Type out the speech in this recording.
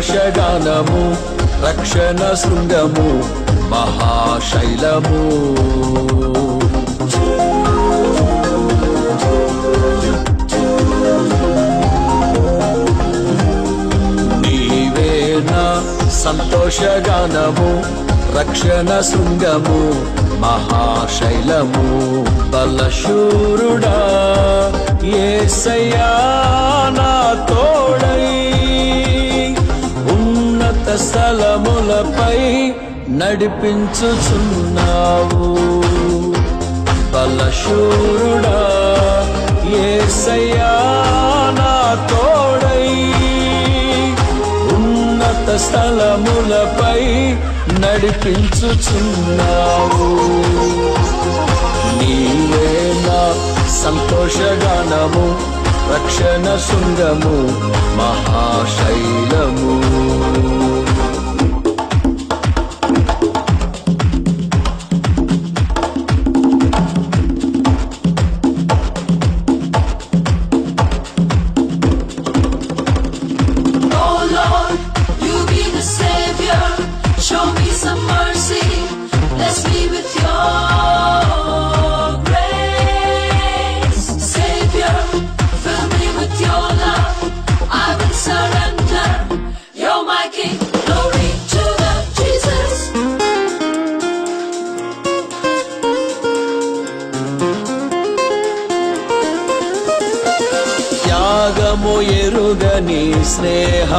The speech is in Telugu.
సంతోషగానము, రక్షణ శృంగము, మహాశైలము. నీవే నా సంతోషగానము, రక్షణ శృంగము, మహాశైలము. బలశూరుడా యేసయ్యా నా తోడై, ఉన్నత స్థలములపై నడిపించుచున్నావు. బలశూరుడా యేసయ్యా నా తోడై, ఉన్నత స్థలములపై నడిపించుచున్నావు. నీవే నా సంతోషగానము, రక్షణ శృంగము, మహాశైలము. Show me some mercy, bless me with your grace. Savior, fill me with your love, I will surrender. You're my King, glory to the Jesus. త్యాగము ఎరుగని స్నేహ